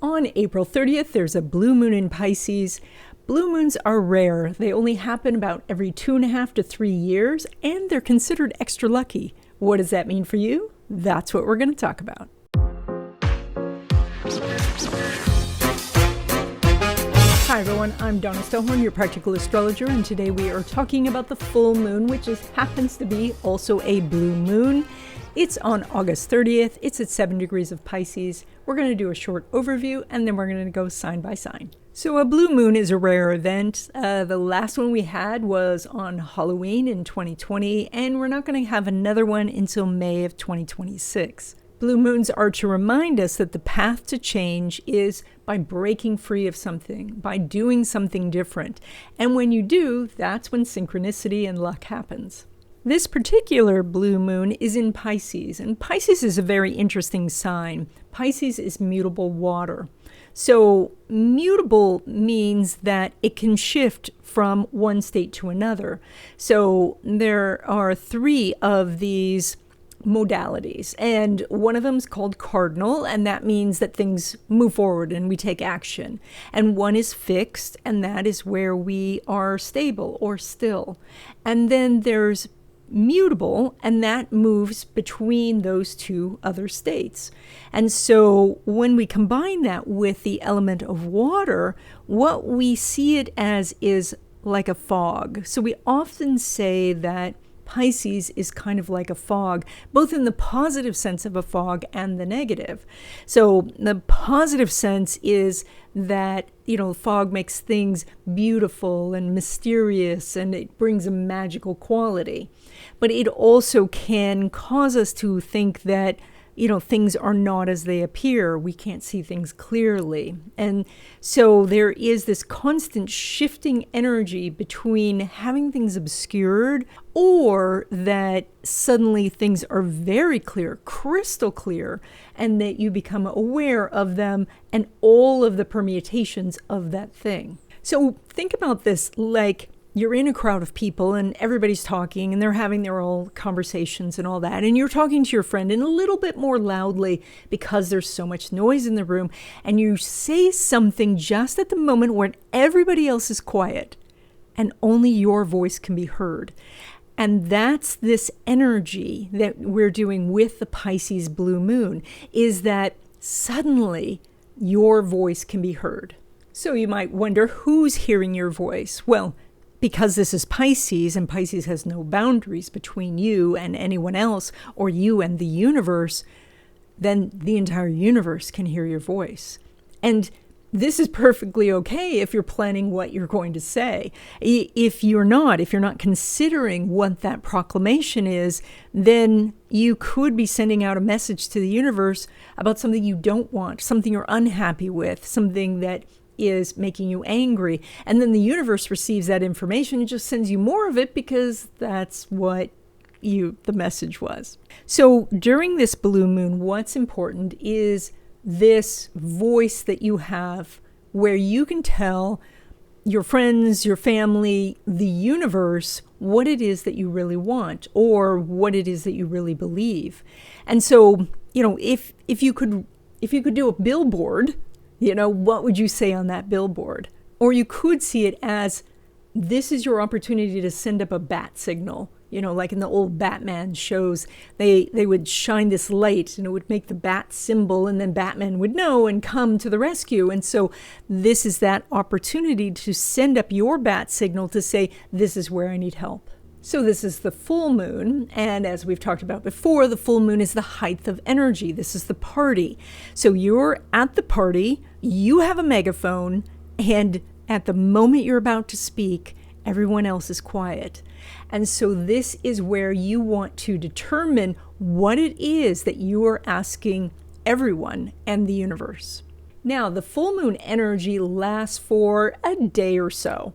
On April 30th, there's a blue moon in Pisces. Blue moons are rare. They only happen about every 2.5 to 3 years, and they're considered extra lucky. What does that mean for you? That's what we're going to talk about. Hi everyone, I'm Donna Stellhorn, your practical astrologer, and today we are talking about the full moon, which happens to be also a blue moon. It's on August 30th. It's at 7 degrees of Pisces. We're going to do a short overview, and then we're going to go sign by sign. So a blue moon is a rare event. The last one we had was on Halloween in 2020, and we're not going to have another one until May of 2026. Blue moons are to remind us that the path to change is by breaking free of something, by doing something different. And when you do, that's when synchronicity and luck happens. This particular blue moon is in Pisces, and Pisces is a very interesting sign. Pisces is mutable water. So mutable means that it can shift from one state to another. So there are 3 of these modalities, and one of them is called cardinal, and that means that things move forward and we take action. And one is fixed, and that is where we are stable or still. And then there's mutable, and that moves between those 2 other states. And so when we combine that with the element of water, what we see it as is like a fog. So we often say that Pisces is kind of like a fog, both in the positive sense of a fog and the negative. So the positive sense is that, fog makes things beautiful and mysterious, and it brings a magical quality. But it also can cause us to think that, things are not as they appear. We can't see things clearly. And so there is this constant shifting energy between having things obscured or that suddenly things are very clear, crystal clear, and that you become aware of them and all of the permutations of that thing. So think about this like you're in a crowd of people and everybody's talking and they're having their own conversations and all that. And you're talking to your friend and a little bit more loudly because there's so much noise in the room. And you say something just at the moment when everybody else is quiet and only your voice can be heard. And that's this energy that we're doing with the Pisces blue moon, is that suddenly your voice can be heard. So you might wonder, who's hearing your voice? Well, because this is Pisces, and Pisces has no boundaries between you and anyone else, or you and the universe, then the entire universe can hear your voice. And this is perfectly okay if you're planning what you're going to say. If you're not considering what that proclamation is, then you could be sending out a message to the universe about something you don't want, something you're unhappy with, something that is making you angry. And then the universe receives that information and just sends you more of it because that's what the message was. So during this blue moon, what's important is this voice that you have where you can tell your friends, your family, the universe, what it is that you really want or what it is that you really believe. And so, if you could do a billboard, what would you say on that billboard? Or you could see it as, this is your opportunity to send up a bat signal. Like in the old Batman shows, they would shine this light and it would make the bat symbol, and then Batman would know and come to the rescue. And so this is that opportunity to send up your bat signal to say, this is where I need help. So this is the full moon, and as we've talked about before, the full moon is the height of energy. This is the party. So you're at the party, you have a megaphone, and at the moment you're about to speak, everyone else is quiet. And so this is where you want to determine what it is that you are asking everyone and the universe. Now, the full moon energy lasts for a day or so.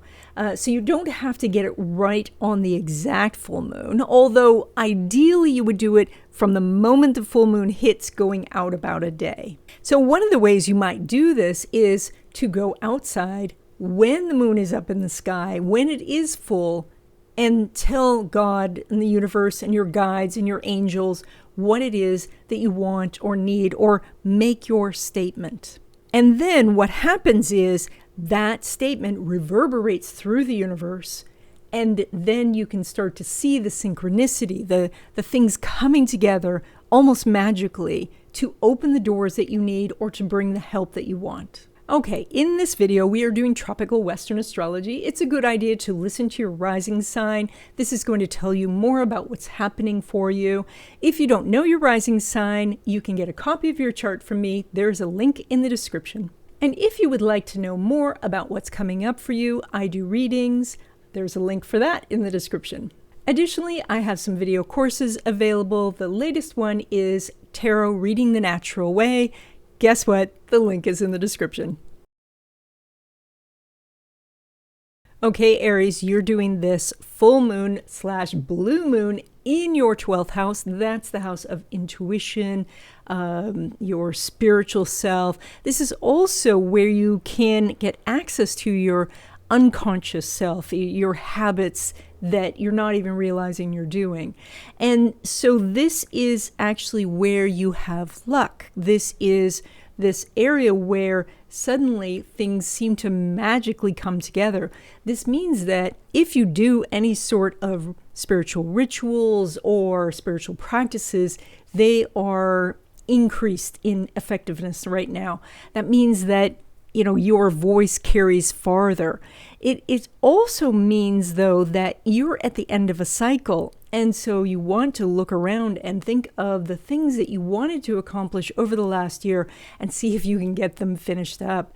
So you don't have to get it right on the exact full moon, although ideally you would do it from the moment the full moon hits going out about a day. So one of the ways you might do this is to go outside when the moon is up in the sky, when it is full, and tell God and the universe and your guides and your angels what it is that you want or need, or make your statement. And then what happens is that statement reverberates through the universe. And then you can start to see the synchronicity, the things coming together almost magically to open the doors that you need or to bring the help that you want. Okay, in this video, we are doing tropical Western astrology. It's a good idea to listen to your rising sign. This is going to tell you more about what's happening for you. If you don't know your rising sign, you can get a copy of your chart from me. There's a link in the description. And if you would like to know more about what's coming up for you, I do readings. There's a link for that in the description. Additionally, I have some video courses available. The latest one is Tarot Reading the Natural Way. Guess what? The link is in the description. Okay, Aries, you're doing this full moon / blue moon in your 12th house. That's the house of intuition, your spiritual self. This is also where you can get access to your unconscious self, your habits that you're not even realizing you're doing. And so this is actually where you have luck. This is this area where suddenly things seem to magically come together. This means that if you do any sort of spiritual rituals or spiritual practices, they are increased in effectiveness right now. That means that your voice carries farther. It also means, though, that you're at the end of a cycle. And so you want to look around and think of the things that you wanted to accomplish over the last year and see if you can get them finished up.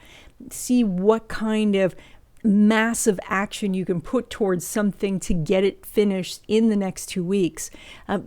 See what kind of massive action you can put towards something to get it finished in the next 2 weeks.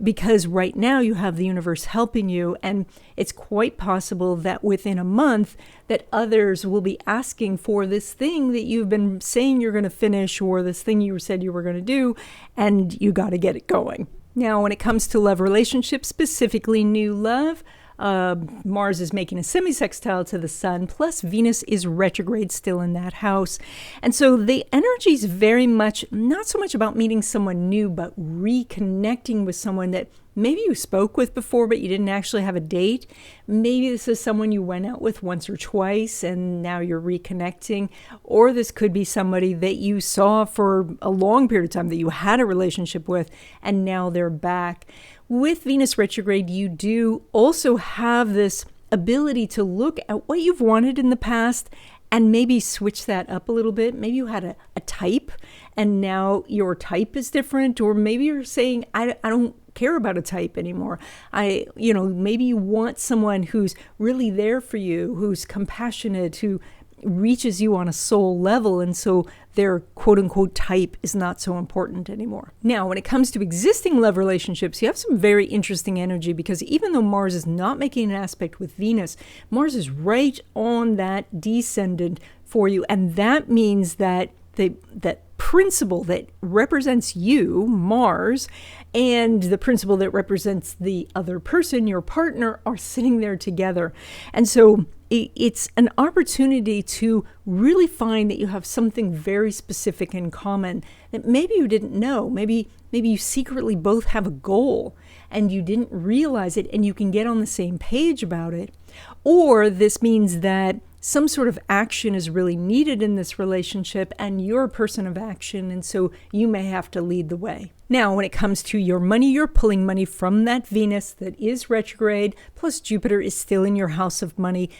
Because right now you have the universe helping you, and it's quite possible that within a month that others will be asking for this thing that you've been saying you're going to finish, or this thing you said you were going to do, and you got to get it going. Now, when it comes to love relationships, specifically new love, Mars is making a semi-sextile to the sun, plus Venus is retrograde still in that house. And so the energy is very much, not so much about meeting someone new, but reconnecting with someone that maybe you spoke with before, but you didn't actually have a date. Maybe this is someone you went out with once or twice, and now you're reconnecting. Or this could be somebody that you saw for a long period of time, that you had a relationship with, and now they're back. With Venus retrograde, you do also have this ability to look at what you've wanted in the past and maybe switch that up a little bit. Maybe you had a type and now your type is different, or maybe you're saying, I don't care about a type anymore. Maybe you want someone who's really there for you, who's compassionate, who reaches you on a soul level, and so their quote-unquote type is not so important anymore. Now, when it comes to existing love relationships, you have some very interesting energy, because even though Mars is not making an aspect with Venus, Mars is right on that descendant for you, and that means that that principle that represents you, Mars, and the principle that represents the other person, your partner, are sitting there together. And so it's an opportunity to really find that you have something very specific in common that maybe you didn't know. Maybe you secretly both have a goal and you didn't realize it, and you can get on the same page about it. Or this means that some sort of action is really needed in this relationship, and you're a person of action, and so you may have to lead the way. Now, when it comes to your money, you're pulling money from that Venus that is retrograde, plus Jupiter is still in your house of money,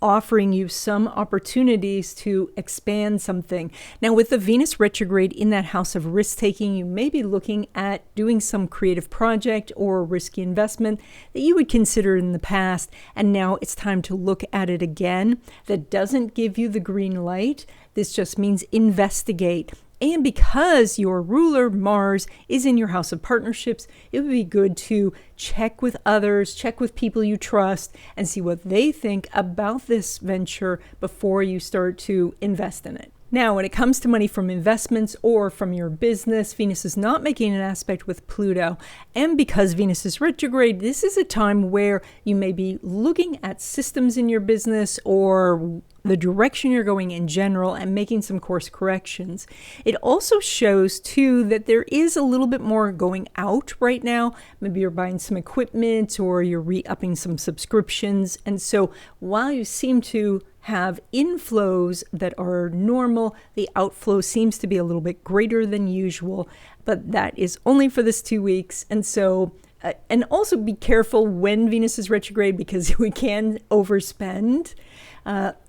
offering you some opportunities to expand something. Now, with the Venus retrograde in that house of risk-taking, you may be looking at doing some creative project or risky investment that you would consider in the past, and now it's time to look at it again. That doesn't give you the green light. This just means investigate. And because your ruler, Mars, is in your house of partnerships, it would be good to check with others, check with people you trust, and see what they think about this venture before you start to invest in it. Now, when it comes to money from investments or from your business, Venus is not making an aspect with Pluto. And because Venus is retrograde, this is a time where you may be looking at systems in your business or the direction you're going in general and making some course corrections. It also shows, too, that there is a little bit more going out right now. Maybe you're buying some equipment or you're re-upping some subscriptions. And so while you seem to have inflows that are normal. The outflow seems to be a little bit greater than usual, but that is only for this 2 weeks. And so, and also be careful when Venus is retrograde, because we can overspend,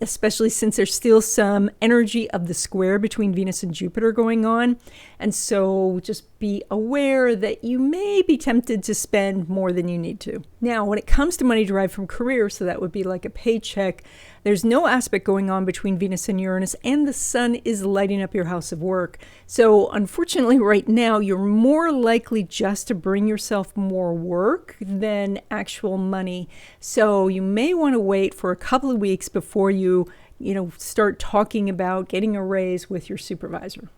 especially since there's still some energy of the square between Venus and Jupiter going on. And so just be aware that you may be tempted to spend more than you need to. Now, when it comes to money derived from career, so that would be like a paycheck, there's no aspect going on between Venus and Uranus, and the sun is lighting up your house of work. So unfortunately, right now, you're more likely just to bring yourself more work than actual money. So you may want to wait for a couple of weeks before you start talking about getting a raise with your supervisor.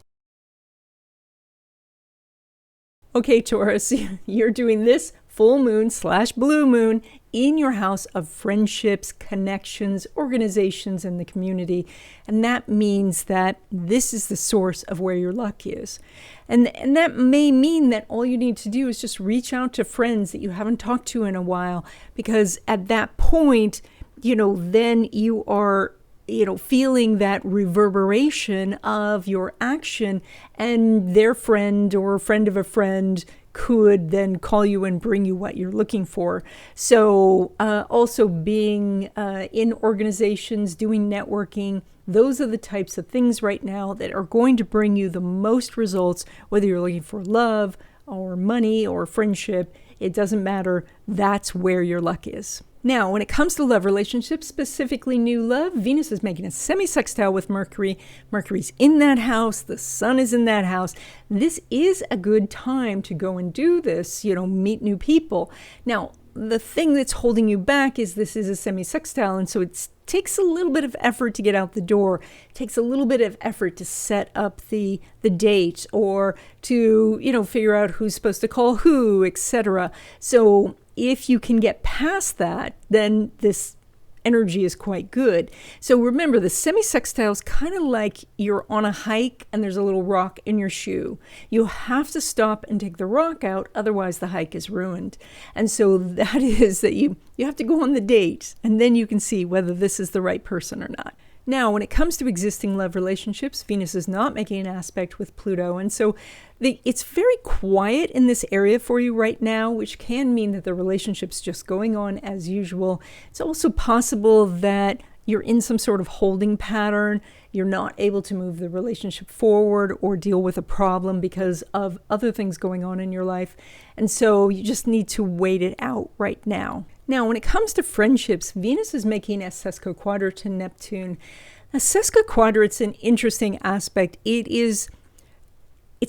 Okay, Taurus, you're doing this full moon / blue moon in your house of friendships, connections, organizations, and the community. And that means that this is the source of where your luck is. And that may mean that all you need to do is just reach out to friends that you haven't talked to in a while, because at that point, then you are feeling that reverberation of your action, and their friend or friend of a friend could then call you and bring you what you're looking for. So also being in organizations, doing networking, those are the types of things right now that are going to bring you the most results, whether you're looking for love or money or friendship. It doesn't matter. That's where your luck is. Now, when it comes to love relationships, specifically new love, Venus is making a semi-sextile with Mercury. Mercury's in that house. The sun is in that house. This is a good time to go and do this, meet new people. Now, the thing that's holding you back is this is a semi-sextile, and so it takes a little bit of effort to get out the door. It takes a little bit of effort to set up the date, or to, figure out who's supposed to call who, etc. So if you can get past that, then this energy is quite good. So remember, the semi-sextile is kind of like you're on a hike and there's a little rock in your shoe. You have to stop and take the rock out, otherwise the hike is ruined. And so that is that you have to go on the date, and then you can see whether this is the right person or not. Now, when it comes to existing love relationships, Venus is not making an aspect with Pluto. And so it's very quiet in this area for you right now, which can mean that the relationship's just going on as usual. It's also possible that you're in some sort of holding pattern. You're not able to move the relationship forward or deal with a problem because of other things going on in your life. And so you just need to wait it out right now. Now, when it comes to friendships, Venus is making a sesquiquadrat to Neptune. A sesquiquadrat's an interesting aspect. It's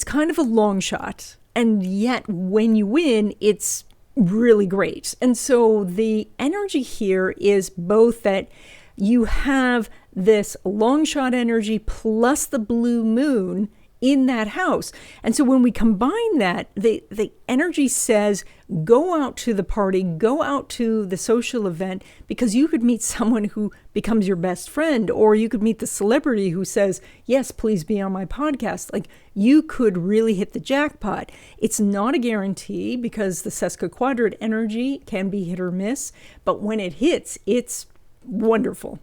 kind of a long shot, and yet when you win, it's really great. And so the energy here is both that you have this long shot energy plus the blue moon in that house. And so when we combine that, the energy says, go out to the party, go out to the social event, because you could meet someone who becomes your best friend, or you could meet the celebrity who says, yes, please be on my podcast. Like, you could really hit the jackpot. It's not a guarantee, because the sesquiquadrat energy can be hit or miss, but when it hits, it's wonderful.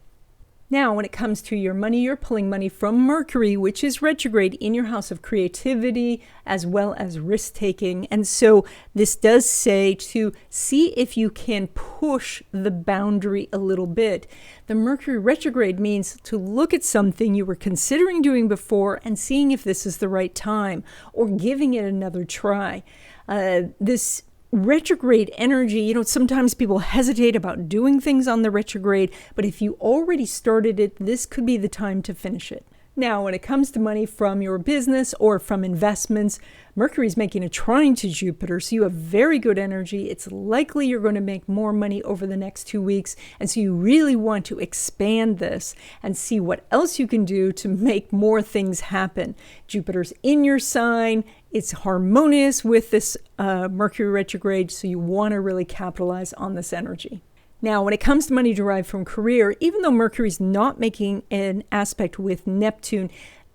Now, when it comes to your money, you're pulling money from Mercury, which is retrograde in your house of creativity as well as risk-taking. And so this does say to see if you can push the boundary a little bit. The Mercury retrograde means to look at something you were considering doing before and seeing if this is the right time, or giving it another try. This retrograde energy, sometimes people hesitate about doing things on the retrograde, but if you already started it, this could be the time to finish it. Now, when it comes to money from your business or from investments, Mercury is making a trine to Jupiter, so you have very good energy. It's likely you're going to make more money over the next 2 weeks, and so you really want to expand this and see what else you can do to make more things happen. Jupiter's in your sign. It's harmonious with this Mercury retrograde, so you want to really capitalize on this energy. Now, when it comes to money derived from career, even though Mercury's not making an aspect with Neptune,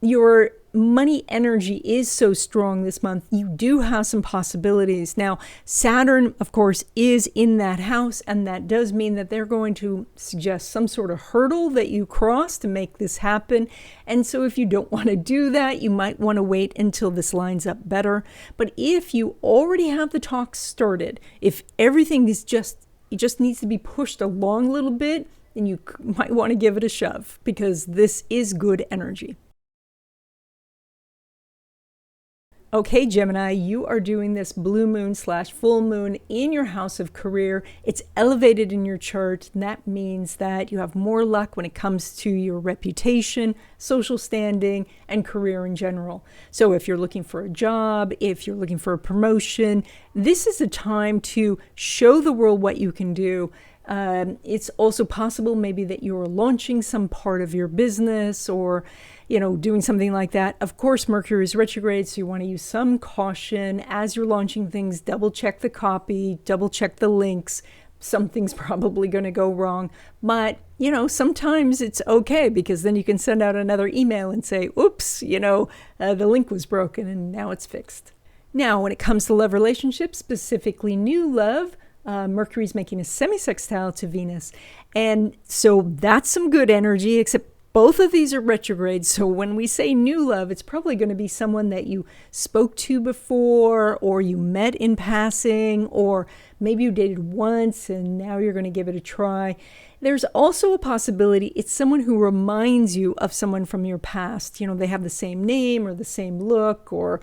your money energy is so strong this month, you do have some possibilities. Now, Saturn, of course, is in that house, and that does mean that they're going to suggest some sort of hurdle that you cross to make this happen. And so if you don't want to do that, you might want to wait until this lines up better. But if you already have the talks started, if everything is it just needs to be pushed along a little bit, then you might want to give it a shove, because this is good energy. Okay, Gemini, you are doing this blue moon / full moon in your house of career. It's elevated in your chart, and that means that you have more luck when it comes to your reputation, social standing, and career in general. So if you're looking for a job, if you're looking for a promotion, this is a time to show the world what you can do. It's also possible maybe that you're launching some part of your business, or doing something like that. Of course, Mercury is retrograde, so you want to use some caution as you're launching things. Double check the copy, double check the links. Something's probably going to go wrong, but sometimes it's okay, because then you can send out another email and say, oops, the link was broken and now it's fixed. Now, when it comes to love relationships, specifically new love, Mercury's making a semi-sextile to Venus. And so that's some good energy, except both of these are retrograde. So when we say new love, it's probably going to be someone that you spoke to before, or you met in passing, or maybe you dated once and now you're going to give it a try. There's also a possibility it's someone who reminds you of someone from your past. They have the same name or the same look, or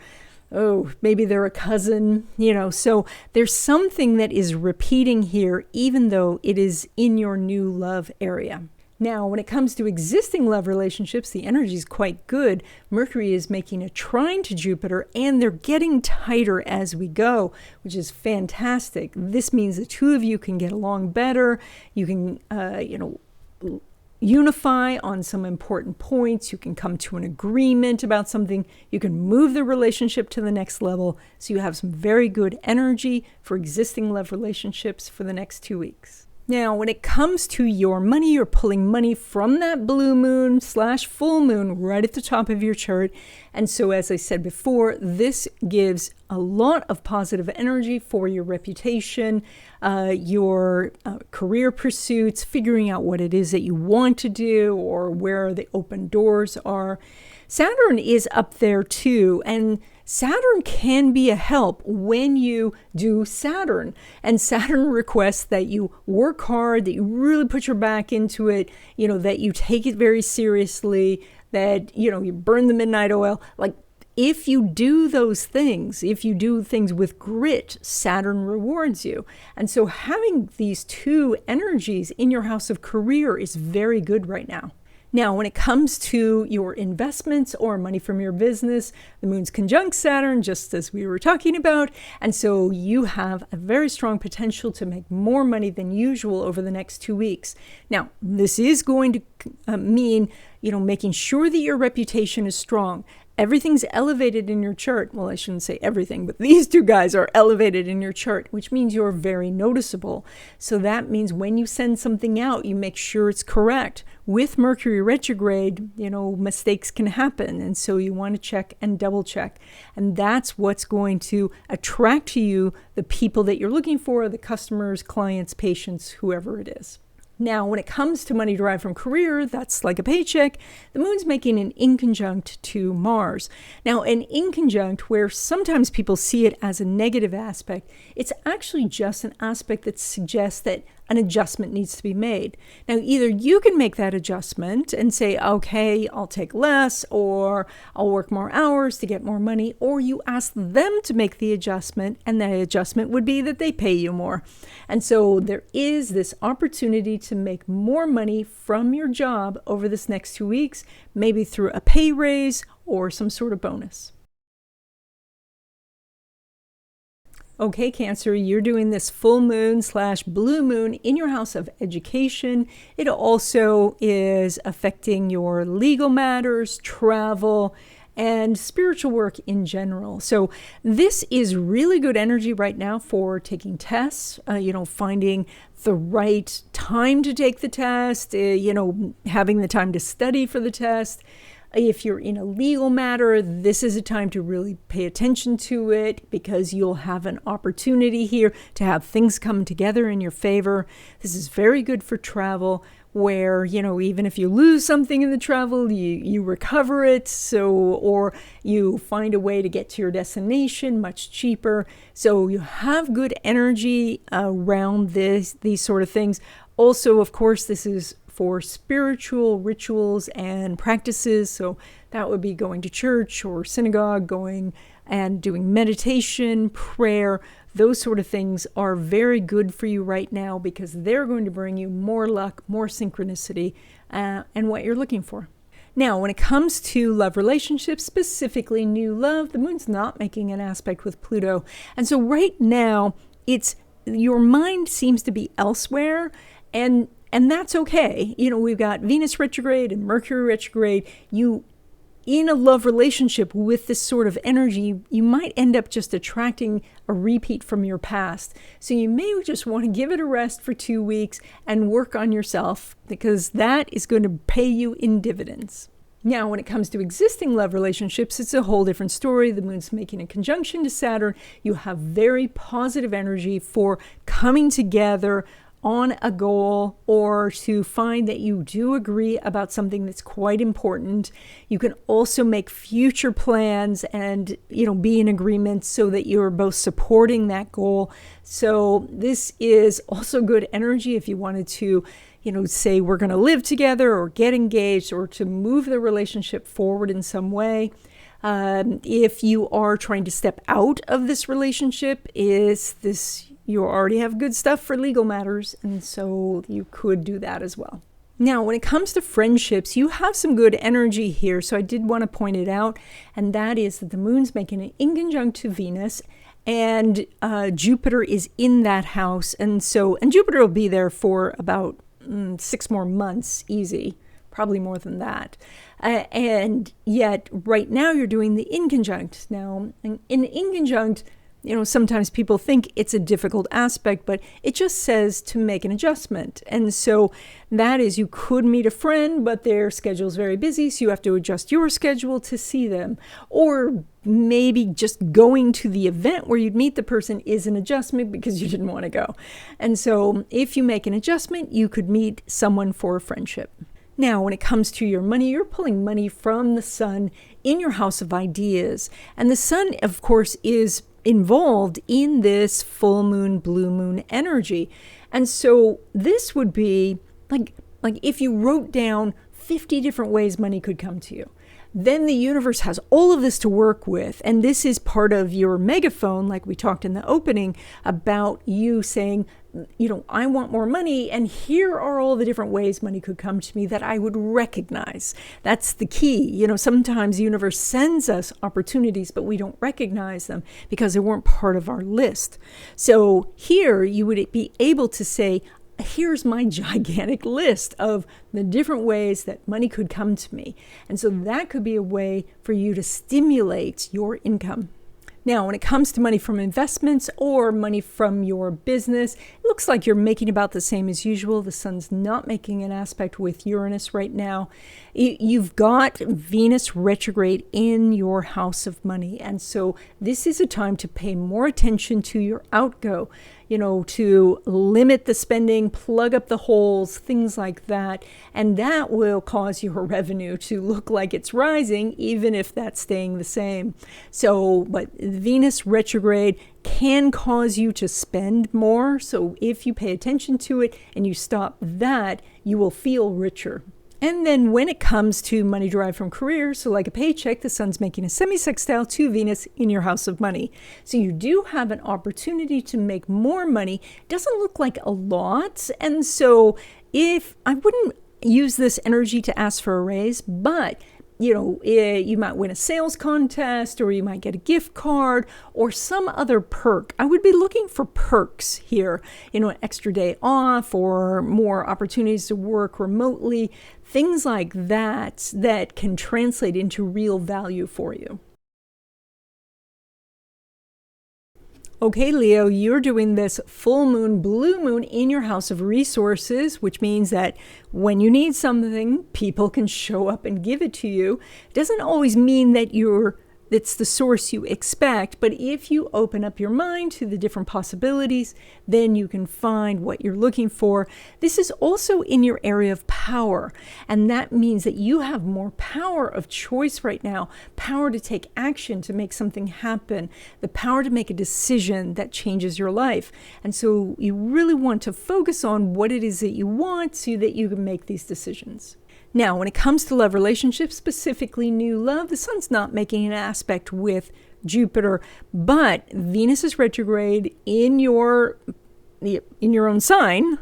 maybe they're a cousin, so there's something that is repeating here, even though it is in your new love area. Now, when it comes to existing love relationships, the energy is quite good. Mercury is making a trine to Jupiter, and they're getting tighter as we go, which is fantastic. This means the two of you can get along better. You can, unify on some important points. You can come to an agreement about something. You can move the relationship to the next level. So you have some very good energy for existing love relationships for the next 2 weeks. Now, when it comes to your money, you're pulling money from that blue moon / full moon right at the top of your chart. And so, as I said before, this gives a lot of positive energy for your reputation, your career pursuits, figuring out what it is that you want to do or where the open doors are. Saturn is up there too, and Saturn can be a help when you do Saturn. And Saturn requests that you work hard, that you really put your back into it, that you take it very seriously, that, you burn the midnight oil. Like, if you do those things, if you do things with grit, Saturn rewards you. And so having these two energies in your house of career is very good right now. Now, when it comes to your investments or money from your business, the moon's conjunct Saturn, just as we were talking about. And so you have a very strong potential to make more money than usual over the next 2 weeks. Now, this is going to mean, making sure that your reputation is strong. Everything's elevated in your chart. Well, I shouldn't say everything, but these two guys are elevated in your chart, which means you're very noticeable. So that means when you send something out, you make sure it's correct. With Mercury retrograde, mistakes can happen. And so you want to check and double check. And that's what's going to attract to you the people that you're looking for, the customers, clients, patients, whoever it is. Now, when it comes to money derived from career, that's like a paycheck. The moon's making an inconjunct to Mars. Now, an inconjunct, where sometimes people see it as a negative aspect, it's actually just an aspect that suggests that an adjustment needs to be made. Now, either you can make that adjustment and say, okay, I'll take less, or I'll work more hours to get more money, or you ask them to make the adjustment, and that adjustment would be that they pay you more. And so there is this opportunity to make more money from your job over this next 2 weeks, maybe through a pay raise or some sort of bonus. Okay, Cancer, you're doing this full moon / blue moon in your house of education. It also is affecting your legal matters, travel, and spiritual work in general. So this is really good energy right now for taking tests, finding the right time to take the test, having the time to study for the test. If you're in a legal matter, this is a time to really pay attention to it, because you'll have an opportunity here to have things come together in your favor. This is very good for travel, where, even if you lose something in the travel, you recover it, or you find a way to get to your destination much cheaper. So you have good energy around these sort of things. Also, of course, this is for spiritual rituals and practices. So that would be going to church or synagogue, going and doing meditation, prayer. Those sort of things are very good for you right now, because they're going to bring you more luck, more synchronicity, and what you're looking for. Now, when it comes to love relationships, specifically new love, the moon's not making an aspect with Pluto. And so right now, your mind seems to be elsewhere, and that's okay. We've got Venus retrograde and Mercury retrograde. In a love relationship with this sort of energy, you might end up just attracting a repeat from your past. So you may just want to give it a rest for 2 weeks and work on yourself, because that is going to pay you in dividends. Now, when it comes to existing love relationships, it's a whole different story. The moon's making a conjunction to Saturn. You have very positive energy for coming together on a goal, or to find that you do agree about something that's quite important. You can also make future plans and, be in agreement, so that you're both supporting that goal. So this is also good energy if you wanted to, say we're going to live together, or get engaged, or to move the relationship forward in some way. If you are trying to step out of this relationship, you already have good stuff for legal matters, and so you could do that as well. Now, when it comes to friendships, you have some good energy here, so I did want to point it out, and that is that the moon's making an inconjunct to Venus, and Jupiter is in that house, and Jupiter will be there for about 6 more months, easy, probably more than that. And yet, right now, you're doing the inconjunct. Now, in inconjunct, sometimes people think it's a difficult aspect, but it just says to make an adjustment. And so that is, you could meet a friend, but their schedule is very busy, so you have to adjust your schedule to see them. Or maybe just going to the event where you'd meet the person is an adjustment because you didn't want to go. And so if you make an adjustment, you could meet someone for a friendship. Now, when it comes to your money, you're pulling money from the sun in your house of ideas. And the sun, of course, is involved in this full moon, blue moon energy. And so this would be like if you wrote down 50 different ways money could come to you. Then the universe has all of this to work with. And this is part of your megaphone, like we talked in the opening, about you saying, I want more money, and here are all the different ways money could come to me that I would recognize. That's the key. Sometimes the universe sends us opportunities, but we don't recognize them because they weren't part of our list. So here you would be able to say, here's my gigantic list of the different ways that money could come to me. And so that could be a way for you to stimulate your income. Now, when it comes to money from investments or money from your business, it looks like you're making about the same as usual. The sun's not making an aspect with Uranus right now. You've got Venus retrograde in your house of money. And so this is a time to pay more attention to your outgo, to limit the spending, plug up the holes, things like that. And that will cause your revenue to look like it's rising, even if that's staying the same. But Venus retrograde can cause you to spend more. So if you pay attention to it and you stop that, you will feel richer. And then when it comes to money derived from career, so like a paycheck, the sun's making a semi-sextile to Venus in your house of money. So you do have an opportunity to make more money. It doesn't look like a lot. And so if I wouldn't use this energy to ask for a raise, but you might win a sales contest, or you might get a gift card or some other perk. I would be looking for perks here, an extra day off or more opportunities to work remotely, things like that can translate into real value for you. Okay, Leo, you're doing this full moon, blue moon in your house of resources, which means that when you need something, people can show up and give it to you. It doesn't always mean that it's the source you expect, but if you open up your mind to the different possibilities, then you can find what you're looking for. This is also in your area of power, and that means that you have more power of choice right now, power to take action, to make something happen, the power to make a decision that changes your life. And so you really want to focus on what it is that you want so that you can make these decisions. Now, when it comes to love relationships, specifically new love, the sun's not making an aspect with Jupiter, but Venus is retrograde in your own sign.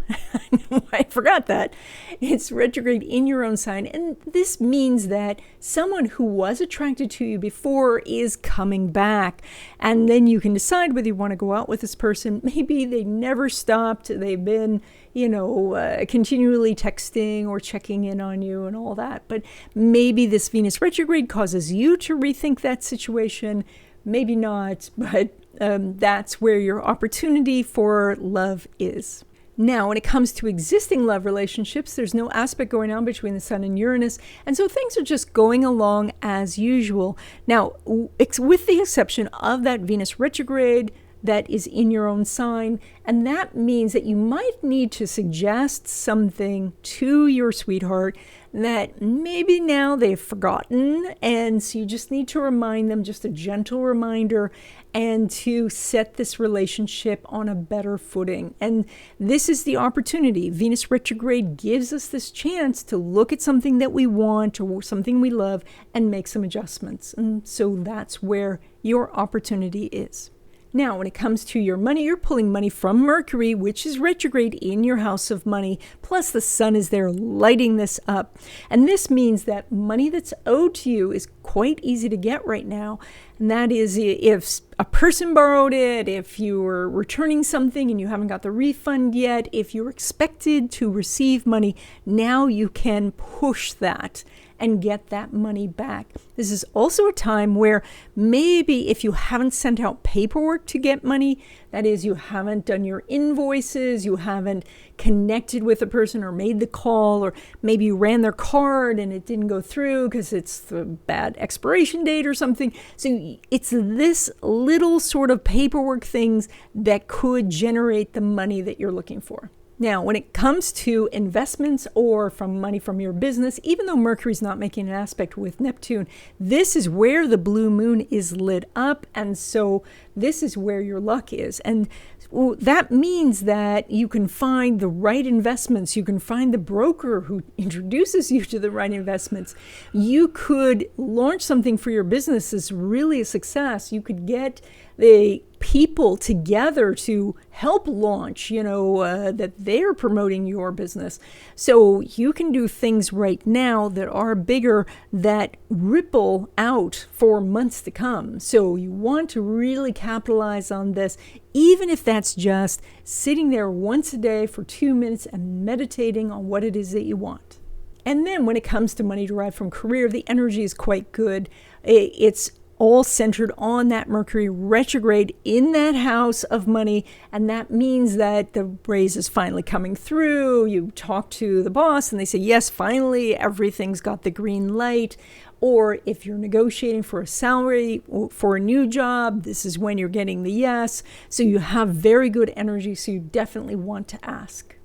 I forgot that. It's retrograde in your own sign. And this means that someone who was attracted to you before is coming back. And then you can decide whether you want to go out with this person. Maybe they never stopped. They've been, continually texting or checking in on you and all that. But maybe this Venus retrograde causes you to rethink that situation. Maybe not, but that's where your opportunity for love is. Now, when it comes to existing love relationships, there's no aspect going on between the Sun and Uranus, and so things are just going along as usual. Now, with the exception of that Venus retrograde that is in your own sign, and that means that you might need to suggest something to your sweetheart that maybe now they've forgotten, and so you just need to remind them, just a gentle reminder, and to set this relationship on a better footing. And this is the opportunity. Venus retrograde gives us this chance to look at something that we want or something we love and make some adjustments. And so that's where your opportunity is. Now, when it comes to your money, you're pulling money from Mercury, which is retrograde in your house of money. Plus, the sun is there lighting this up. And this means that money that's owed to you is quite easy to get right now. And that is if a person borrowed it, if you were returning something and you haven't got the refund yet, if you're expected to receive money, now you can push that and get that money back. This is also a time where maybe if you haven't sent out paperwork to get money, that is, you haven't done your invoices, you haven't connected with a person or made the call, or maybe you ran their card and it didn't go through because it's the bad expiration date or something. So it's this little sort of paperwork things that could generate the money that you're looking for. Now, when it comes to investments or from money from your business, even though Mercury's not making an aspect with Neptune, this is where the blue moon is lit up. And so this is where your luck is. And that means that you can find the right investments. You can find the broker who introduces you to the right investments. You could launch something for your business that's really a success. You could get the people together to help launch, that they're promoting your business. So you can do things right now that are bigger, that ripple out for months to come. So you want to really capitalize on this, even if that's just sitting there once a day for 2 minutes and meditating on what it is that you want. And then when it comes to money derived from career, the energy is quite good. It's all centered on that Mercury retrograde in that house of money. And that means that the raise is finally coming through. You talk to the boss and they say, yes, finally, everything's got the green light. Or if you're negotiating for a salary for a new job, this is when you're getting the yes. So you have very good energy. So you definitely want to ask.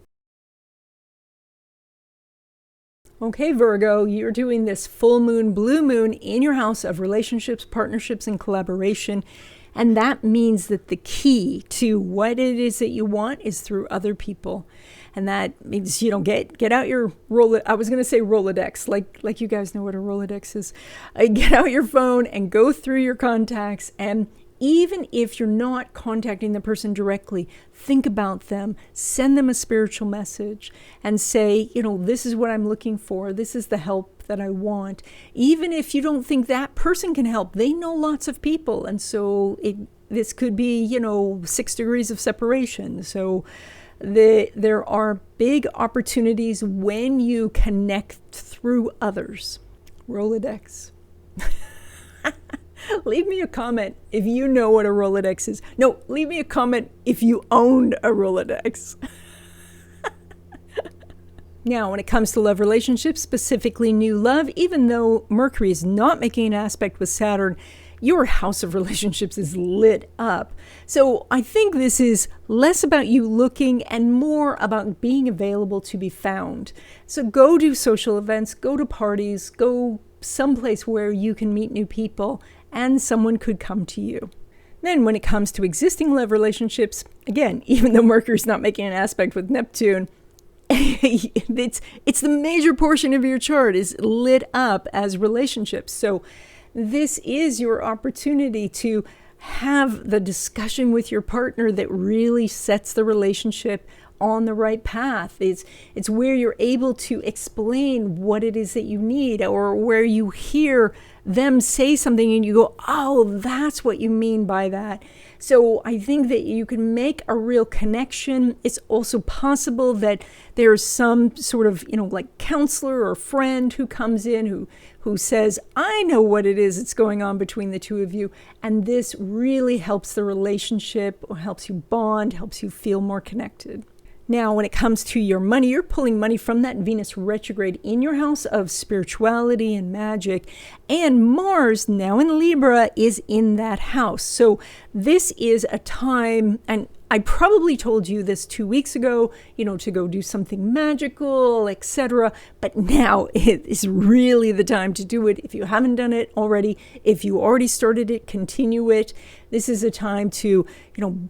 Okay, Virgo, you're doing this full moon, blue moon in your house of relationships, partnerships, and collaboration. And that means that the key to what it is that you want is through other people. And that means you don't get out your Rolodex, like you guys know what a Rolodex is. Get out your phone and go through your contacts, and even if you're not contacting the person directly, think about them, send them a spiritual message and say, this is what I'm looking for. This is the help that I want. Even if you don't think that person can help, they know lots of people. And so this could be, 6 degrees of separation. So there are big opportunities when you connect through others. Rolodex. Leave me a comment if you know what a Rolodex is. No, leave me a comment if you owned a Rolodex. Now, when it comes to love relationships, specifically new love, even though Mercury is not making an aspect with Saturn, your house of relationships is lit up. So I think this is less about you looking and more about being available to be found. So go do social events, go to parties, go someplace where you can meet new people and someone could come to you. Then when it comes to existing love relationships, again, even though Mercury's not making an aspect with Neptune, it's the major portion of your chart is lit up as relationships. So this is your opportunity to have the discussion with your partner that really sets the relationship on the right path. It's where you're able to explain what it is that you need, or where you hear them say something and you go, oh, that's what you mean by that. So I think that you can make a real connection. It's also possible that there's some sort of, like counselor or friend who comes in who says, I know what it is that's going on between the two of you. And this really helps the relationship, or helps you bond, helps you feel more connected. Now, when it comes to your money, you're pulling money from that Venus retrograde in your house of spirituality and magic. And Mars, now in Libra, is in that house. So this is a time, and I probably told you this 2 weeks ago, to go do something magical, etc. But now it is really the time to do it. If you haven't done it already, if you already started it, continue it. This is a time to,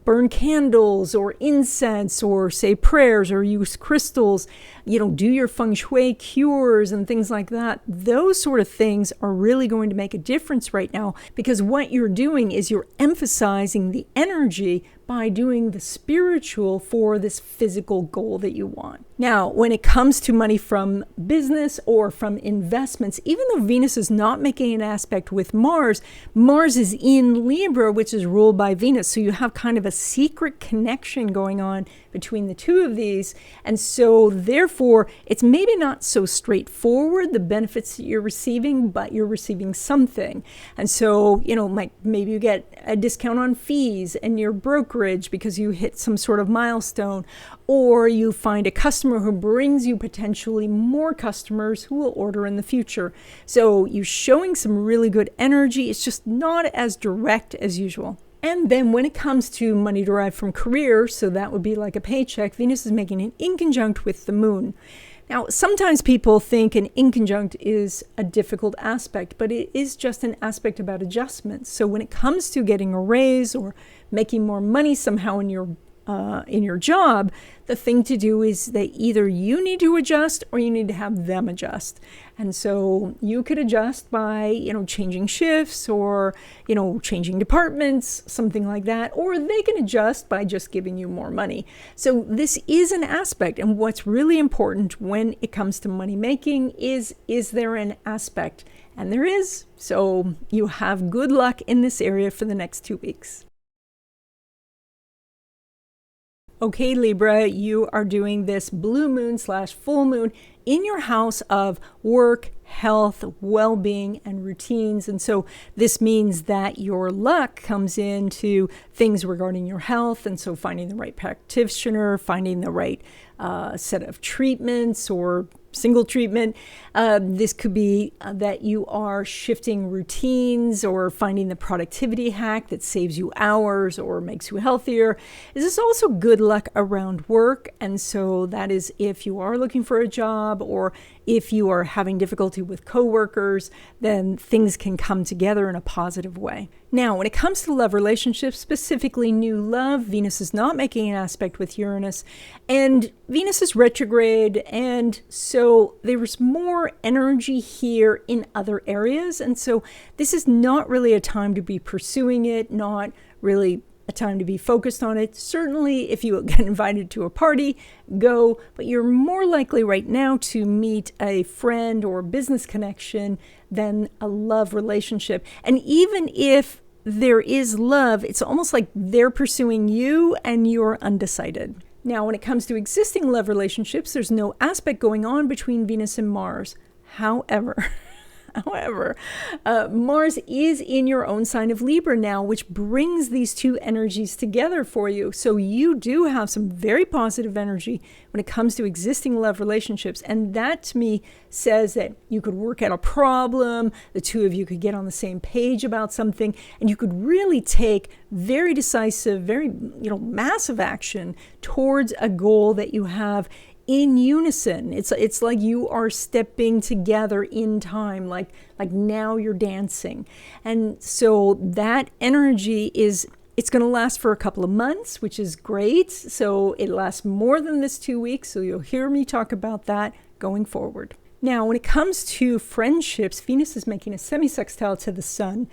burn candles or incense or say prayers or use crystals, do your feng shui cures and things like that. Those sort of things are really going to make a difference right now, because what you're doing is you're emphasizing the energy by doing the spiritual for this physical goal that you want. Now, when it comes to money from business or from investments, even though Venus is not making an aspect with Mars, Mars is in Libra, which is ruled by Venus. So you have kind of a secret connection going on between the two of these. And so therefore, it's maybe not so straightforward, the benefits that you're receiving, but you're receiving something. And so, like maybe you get a discount on fees and your brokerage because you hit some sort of milestone, or you find a customer who brings you potentially more customers who will order in the future. So you're showing some really good energy. It's just not as direct as usual. And then when it comes to money derived from career, so that would be like a paycheck, Venus is making an inconjunct with the moon. Now, sometimes people think an inconjunct is a difficult aspect, but it is just an aspect about adjustments. So when it comes to getting a raise or making more money somehow in your job, the thing to do is that either you need to adjust or you need to have them adjust. And so you could adjust by, changing shifts or, changing departments, something like that, or they can adjust by just giving you more money. So this is an aspect. And what's really important when it comes to money making is there an aspect? And there is. So you have good luck in this area for the next 2 weeks. Okay, Libra, you are doing this blue moon / full moon in your house of work, health, well-being, and routines. And so this means that your luck comes into things regarding your health. And so finding the right practitioner, finding the right set of treatments or single treatment. This could be that you are shifting routines or finding the productivity hack that saves you hours or makes you healthier. This is also good luck around work. And so that is if you are looking for a job or if you are having difficulty with coworkers, then things can come together in a positive way. Now, when it comes to love relationships, specifically new love, Venus is not making an aspect with Uranus, and Venus is retrograde, and so there's more energy here in other areas, and so this is not really a time to be pursuing it, not really a time to be focused on it. Certainly, if you get invited to a party, go, but you're more likely right now to meet a friend or business connection than a love relationship. And even if there is love, it's almost like they're pursuing you and you're undecided. Now, when it comes to existing love relationships, there's no aspect going on between Venus and Mars. However, However, Mars is in your own sign of Libra now, which brings these two energies together for you. So you do have some very positive energy when it comes to existing love relationships. And that to me says that you could work out a problem, the two of you could get on the same page about something, and you could really take very decisive, very, massive action towards a goal that you have in unison. It's like you are stepping together in time, like now you're dancing. And so that energy it's going to last for a couple of months, which is great. So it lasts more than this 2 weeks. So you'll hear me talk about that going forward. Now, when it comes to friendships, Venus is making a semi-sextile to the Sun,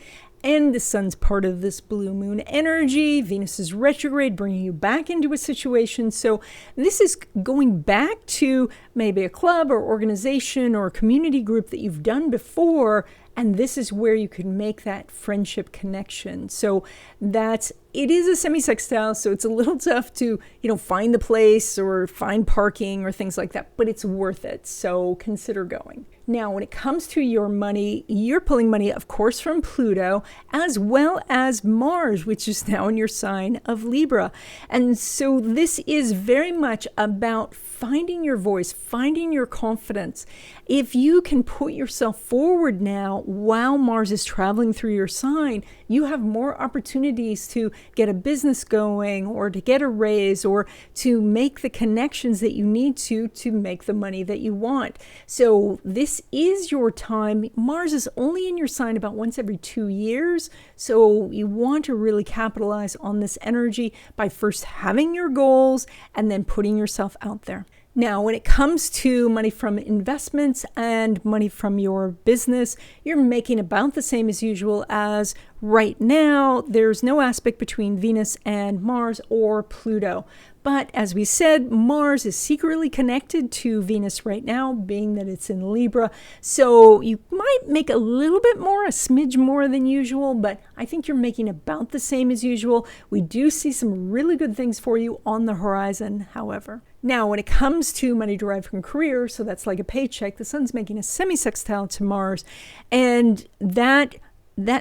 and the Sun's part of this blue moon energy. Venus is retrograde, bringing you back into a situation. So this is going back to maybe a club or organization or a community group that you've done before, and this is where you can make that friendship connection. So it is a semi-sextile, so it's a little tough to, find the place or find parking or things like that, but it's worth it. So consider going. Now, when it comes to your money, you're pulling money, of course, from Pluto, as well as Mars, which is now in your sign of Libra. And so this is very much about finding your voice, finding your confidence. If you can put yourself forward now while Mars is traveling through your sign, you have more opportunities to get a business going or to get a raise or to make the connections that you need to make the money that you want. So this is your time. Mars is only in your sign about once every 2 years. So you want to really capitalize on this energy by first having your goals and then putting yourself out there. Now, when it comes to money from investments and money from your business, you're making about the same as usual as right now. There's no aspect between Venus and Mars or Pluto. But as we said, Mars is secretly connected to Venus right now, being that it's in Libra. So you might make a little bit more, a smidge more than usual, but I think you're making about the same as usual. We do see some really good things for you on the horizon, however. Now, when it comes to money derived from career, so that's like a paycheck, the Sun's making a semi-sextile to Mars, and that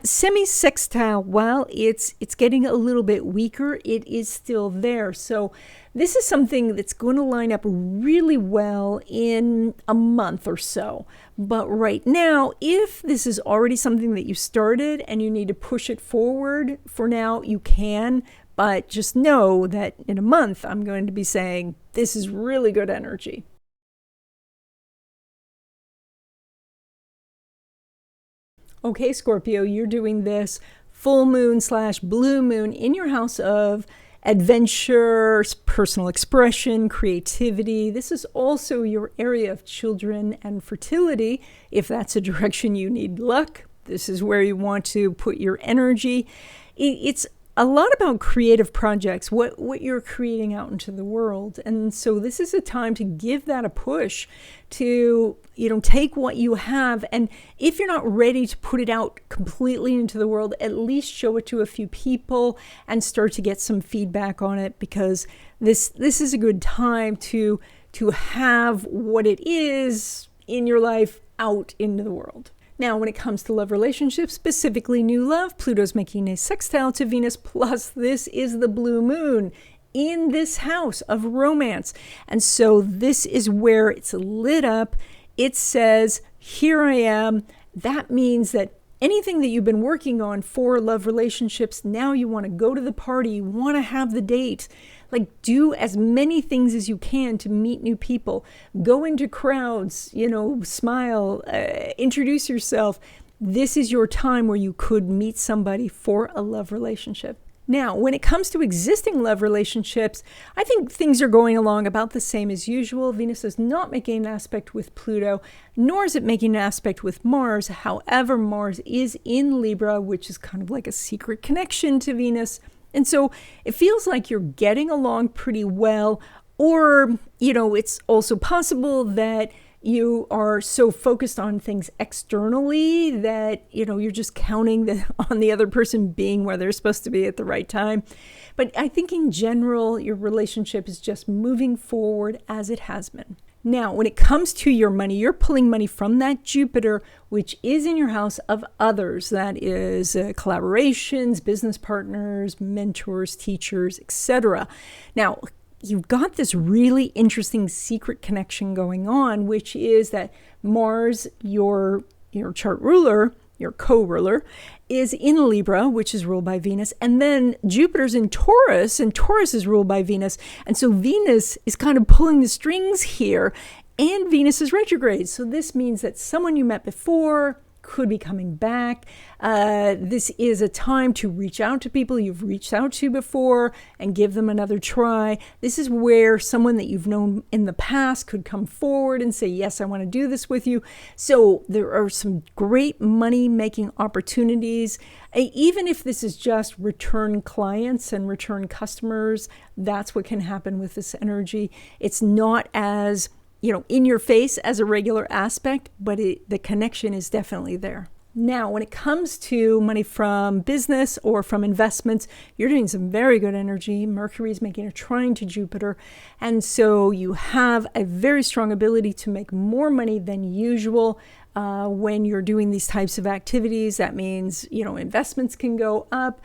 semi-sextile, while it's getting a little bit weaker, it is still there. So this is something that's going to line up really well in a month or so. But right now, if this is already something that you started and you need to push it forward, for now you can. But just know that in a month, I'm going to be saying, this is really good energy. Okay, Scorpio, you're doing this full moon / blue moon in your house of adventure, personal expression, creativity. This is also your area of children and fertility. If that's a direction you need luck, this is where you want to put your energy. It's a lot about creative projects, what you're creating out into the world. And so this is a time to give that a push, to take what you have, and if you're not ready to put it out completely into the world, at least show it to a few people and start to get some feedback on it, because this is a good time to have what it is in your life out into the world. Now, when it comes to love relationships, specifically new love, Pluto's making a sextile to Venus, plus this is the blue moon in this house of romance. And so this is where it's lit up. It says, here I am. That means that anything that you've been working on for love relationships, now you want to go to the party, you want to have the date. Like, do as many things as you can to meet new people. Go into crowds, smile, introduce yourself. This is your time where you could meet somebody for a love relationship. Now, when it comes to existing love relationships, I think things are going along about the same as usual. Venus is not making an aspect with Pluto, nor is it making an aspect with Mars. However, Mars is in Libra, which is kind of like a secret connection to Venus. And so it feels like you're getting along pretty well, or, it's also possible that you are so focused on things externally that, you're just counting on the other person being where they're supposed to be at the right time. But I think in general, your relationship is just moving forward as it has been. Now, when it comes to your money, you're pulling money from that Jupiter, which is in your house of others. That is collaborations, business partners, mentors, teachers, etc. Now, you've got this really interesting secret connection going on, which is that Mars, your chart ruler, your co-ruler, is in Libra, which is ruled by Venus, and then Jupiter's in Taurus, and Taurus is ruled by Venus, and so Venus is kind of pulling the strings here, and Venus is retrograde, so this means that someone you met before could be coming back. This is a time to reach out to people you've reached out to before and give them another try. This is where someone that you've known in the past could come forward and say, yes, I want to do this with you. So there are some great money-making opportunities. Even if this is just return clients and return customers, that's what can happen with this energy. It's not as in your face as a regular aspect, but the connection is definitely there. Now, when it comes to money from business or from investments, you're doing some very good energy. Mercury is making a trine to Jupiter. And so you have a very strong ability to make more money than usual when you're doing these types of activities. That means, investments can go up.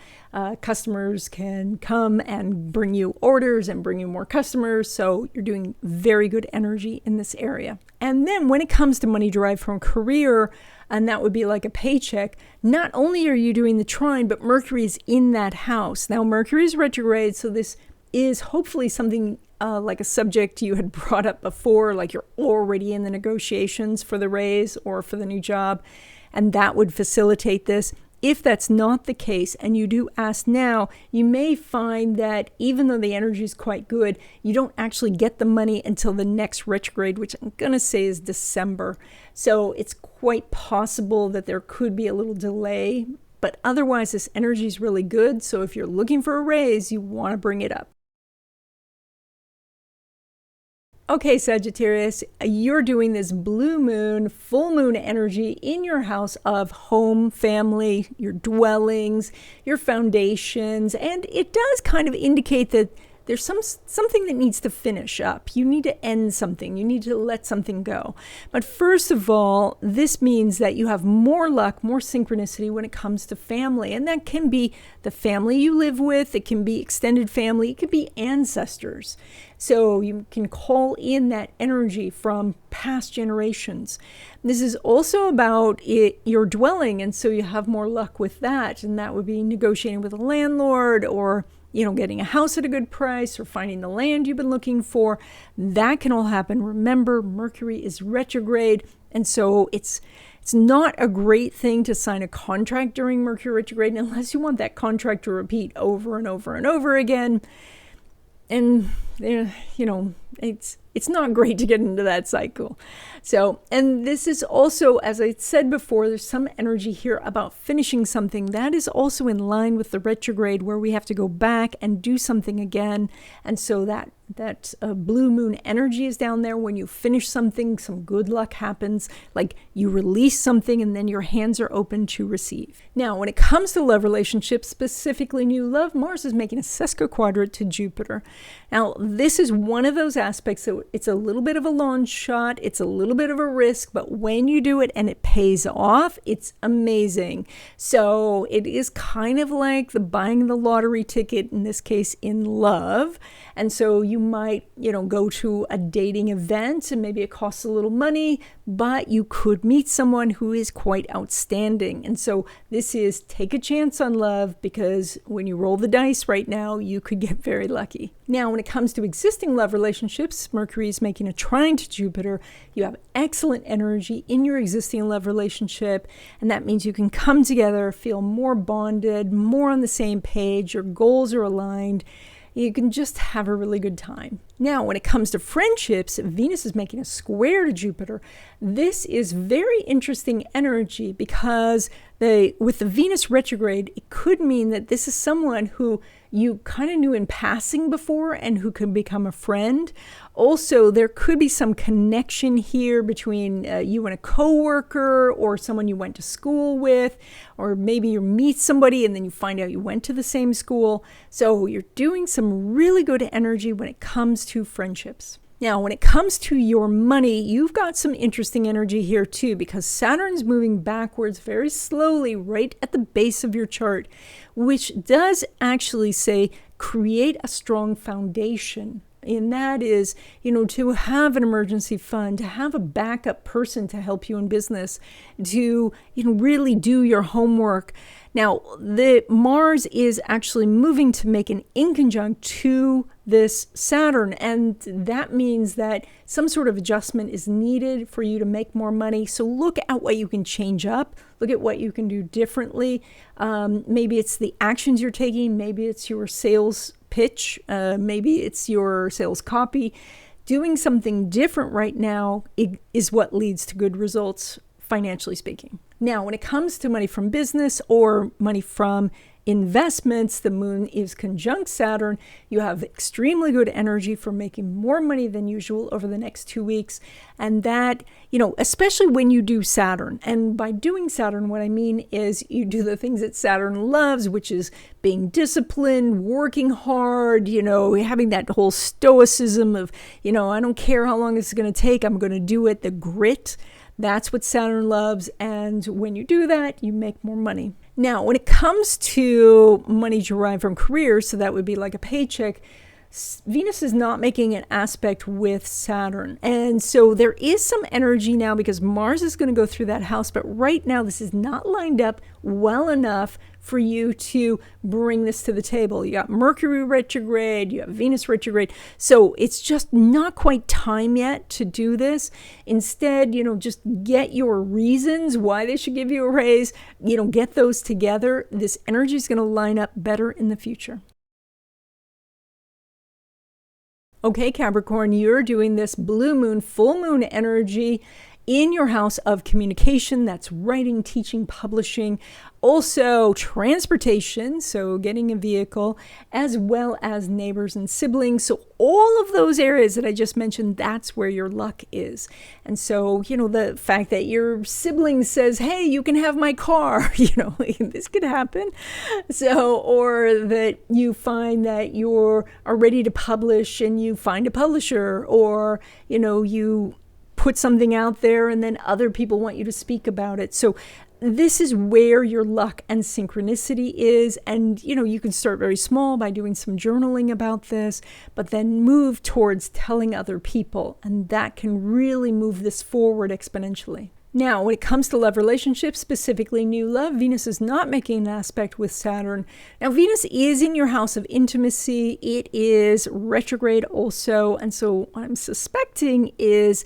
Customers can come and bring you orders and bring you more customers. So you're doing very good energy in this area. And then when it comes to money derived from career, and that would be like a paycheck, not only are you doing the trine, but Mercury is in that house. Now, Mercury is retrograde, so this is hopefully something like a subject you had brought up before, like you're already in the negotiations for the raise or for the new job, and that would facilitate this. If that's not the case and you do ask now, you may find that even though the energy is quite good, you don't actually get the money until the next retrograde, which I'm going to say is December. So it's quite possible that there could be a little delay, but otherwise this energy is really good. So if you're looking for a raise, you want to bring it up. Okay, Sagittarius, you're doing this blue moon, full moon energy in your house of home, family, your dwellings, your foundations, and it does kind of indicate that there's something that needs to finish up. You need to end something. You need to let something go. But first of all, this means that you have more luck, more synchronicity when it comes to family. And that can be the family you live with. It can be extended family. It could be ancestors. So you can call in that energy from past generations. This is also about your dwelling. And so you have more luck with that. And that would be negotiating with a landlord or getting a house at a good price or finding the land you've been looking for. That can all happen. Remember, Mercury is retrograde. And so it's not a great thing to sign a contract during Mercury retrograde unless you want that contract to repeat over and over and over again. And, it's not great to get into that cycle. So, and this is also, as I said before, there's some energy here about finishing something. That is also in line with the retrograde where we have to go back and do something again. And so that blue moon energy is down there. When you finish something, some good luck happens. Like you release something and then your hands are open to receive. Now, when it comes to love relationships, specifically new love, Mars is making a sesquiquadrate to Jupiter. Now, this is one of those aspects that it's a little bit of a long shot. It's a little bit of a risk, but when you do it and it pays off, it's amazing. So it is kind of like the buying the lottery ticket, in this case, in love. And so you might, go to a dating event and maybe it costs a little money, but you could meet someone who is quite outstanding. And so this is take a chance on love, because when you roll the dice right now, you could get very lucky. Now, when it comes to existing love relationships, Mercury is making a trine to Jupiter. You have excellent energy in your existing love relationship, and that means you can come together, feel more bonded, more on the same page, your goals are aligned. You can just have a really good time. Now, when it comes to friendships, Venus is making a square to Jupiter. This is very interesting energy because with the Venus retrograde, it could mean that this is someone who you kind of knew in passing before and who could become a friend. Also, there could be some connection here between you and a coworker or someone you went to school with, or maybe you meet somebody and then you find out you went to the same school. So you're doing some really good energy when it comes to friendships. Now, when it comes to your money, you've got some interesting energy here too, because Saturn's moving backwards very slowly right at the base of your chart, which does actually say create a strong foundation. And that is, to have an emergency fund, to have a backup person to help you in business, to, really do your homework. Now, the Mars is actually moving to make an inconjunct to this Saturn, and that means that some sort of adjustment is needed for you to make more money. So look at what you can change up. Look at what you can do differently. Maybe it's the actions you're taking. Maybe it's your sales pitch. Maybe it's your sales copy. Doing something different right now is what leads to good results, financially speaking. Now, when it comes to money from business or money from investments, the moon is conjunct Saturn. You have extremely good energy for making more money than usual over the next 2 weeks. And that, especially when you do Saturn. And by doing Saturn, what I mean is you do the things that Saturn loves, which is being disciplined, working hard, having that whole stoicism of, I don't care how long it's going to take, I'm going to do it, the grit. That's what Saturn loves, and when you do that, you make more money. Now, when it comes to money derived from careers, so that would be like a paycheck, Venus is not making an aspect with Saturn. And so there is some energy now because Mars is going to go through that house, but right now this is not lined up well enough for you to bring this to the table. You got Mercury retrograde, you have Venus retrograde. So it's just not quite time yet to do this. Instead, just get your reasons why they should give you a raise, get those together. This energy is going to line up better in the future. Okay, Capricorn, you're doing this blue moon, full moon energy in your house of communication. That's writing, teaching, publishing, also transportation, so getting a vehicle, as well as neighbors and siblings. So all of those areas that I just mentioned, that's where your luck is. And so, the fact that your sibling says, hey, you can have my car, this could happen. So, or that you find that you are ready to publish and you find a publisher, or, you put something out there and then other people want you to speak about it. So this is where your luck and synchronicity is. And, you can start very small by doing some journaling about this, but then move towards telling other people. And that can really move this forward exponentially. Now, when it comes to love relationships, specifically new love, Venus is not making an aspect with Saturn. Now, Venus is in your house of intimacy. It is retrograde also. And so what I'm suspecting is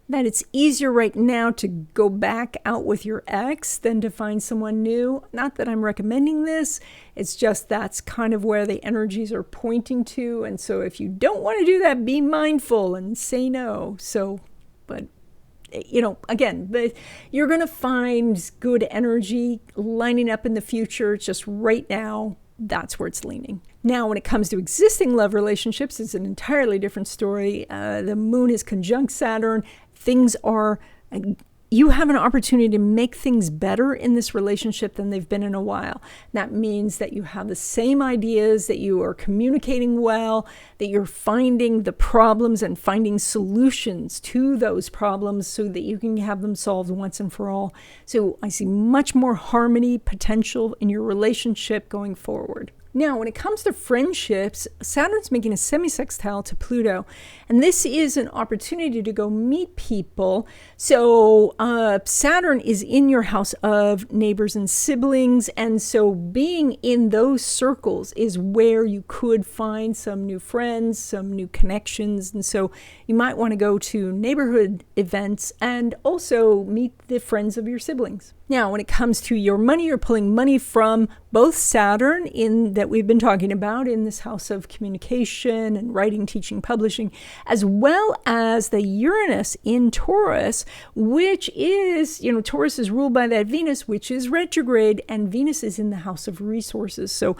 that it's easier right now to go back out with your ex than to find someone new. Not that I'm recommending this. It's just that's kind of where the energies are pointing to. And so if you don't want to do that, be mindful and say no. So, but again, you're going to find good energy lining up in the future. It's just right now, that's where it's leaning. Now, when it comes to existing love relationships, it's an entirely different story. The moon is conjunct Saturn. You have an opportunity to make things better in this relationship than they've been in a while. That means that you have the same ideas, that you are communicating well, that you're finding the problems and finding solutions to those problems so that you can have them solved once and for all. So I see much more harmony potential in your relationship going forward. Now, when it comes to friendships, Saturn's making a semi-sextile to Pluto, and this is an opportunity to go meet people. So Saturn is in your house of neighbors and siblings, and so being in those circles is where you could find some new friends, some new connections, and so you might want to go to neighborhood events and also meet the friends of your siblings. Now, when it comes to your money, you're pulling money from both Saturn that we've been talking about in this house of communication and writing, teaching, publishing, as well as the Uranus in Taurus, which is, Taurus is ruled by that Venus, which is retrograde, and Venus is in the house of resources. So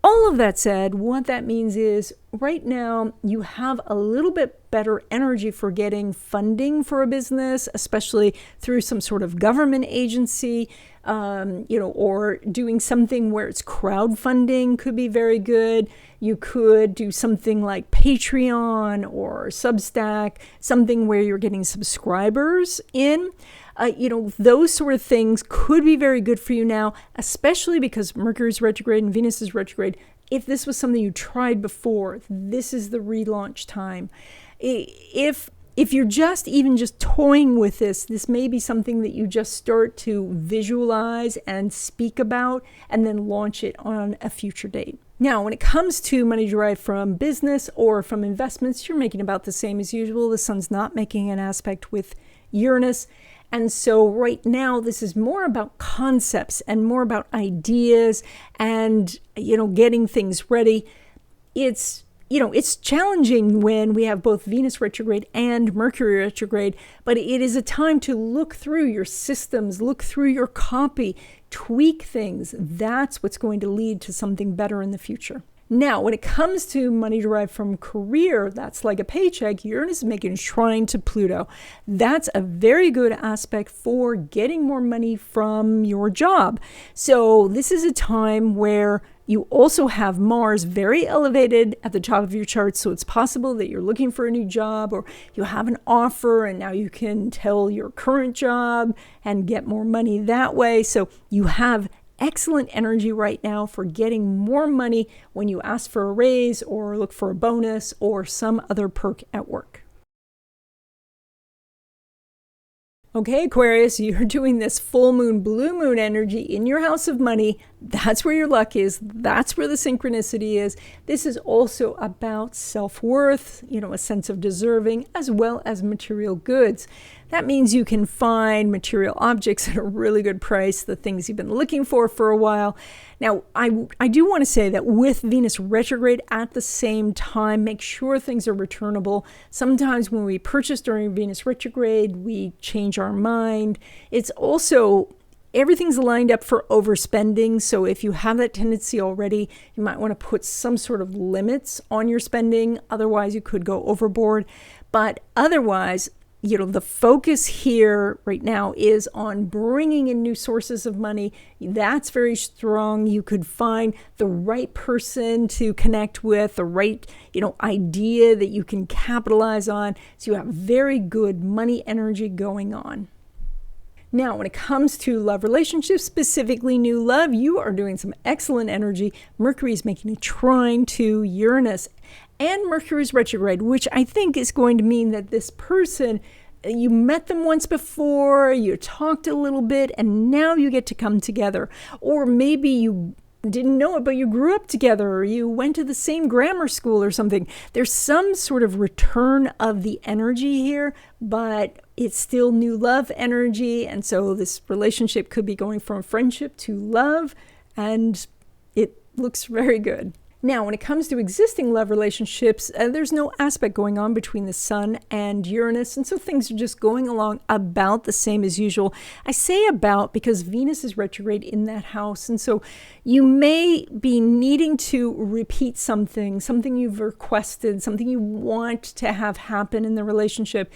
All of that said, what that means is right now you have a little bit better energy for getting funding for a business, especially through some sort of government agency, or doing something where it's crowdfunding could be very good. You could do something like Patreon or Substack, something where you're getting subscribers in. Those sort of things could be very good for you now, especially because Mercury's retrograde and Venus is retrograde. If this was something you tried before, this is the relaunch time. If you're just toying with this may be something that you just start to visualize and speak about and then launch it on a future date. Now, when it comes to money derived from business or from investments, you're making about the same as usual. The sun's not making an aspect with Uranus. And so right now, this is more about concepts and more about ideas and, getting things ready. It's challenging when we have both Venus retrograde and Mercury retrograde, but it is a time to look through your systems, look through your copy, tweak things. That's what's going to lead to something better in the future. Now, when it comes to money derived from career, that's like a paycheck. Uranus is making a trine to Pluto. That's a very good aspect for getting more money from your job. So this is a time where you also have Mars very elevated at the top of your chart. So it's possible that you're looking for a new job or you have an offer and now you can tell your current job and get more money that way. So you have excellent energy right now for getting more money when you ask for a raise or look for a bonus or some other perk at work. Okay, Aquarius, you're doing this full moon, blue moon energy in your house of money. That's where your luck is. That's where the synchronicity is. This is also about self-worth, a sense of deserving, as well as material goods. That means you can find material objects at a really good price, the things you've been looking for a while. Now, I do want to say that with Venus retrograde at the same time, make sure things are returnable. Sometimes when we purchase during Venus retrograde, we change our mind. It's also everything's lined up for overspending. So if you have that tendency already, you might want to put some sort of limits on your spending. Otherwise, you could go overboard. But otherwise, the focus here right now is on bringing in new sources of money. That's very strong. You could find the right person to connect with, the right, idea that you can capitalize on. So you have very good money energy going on. Now, when it comes to love relationships, specifically new love, you are doing some excellent energy. Mercury is making a trine to Uranus and Mercury's retrograde, which I think is going to mean that this person, you met them once before, you talked a little bit, and now you get to come together. Or maybe you didn't know it, but you grew up together, or you went to the same grammar school or something. There's some sort of return of the energy here, but it's still new love energy. And so this relationship could be going from friendship to love, and it looks very good. Now, when it comes to existing love relationships, there's no aspect going on between the Sun and Uranus, and so things are just going along about the same as usual. I say about because Venus is retrograde in that house, and so you may be needing to repeat something you've requested, something you want to have happen in the relationship.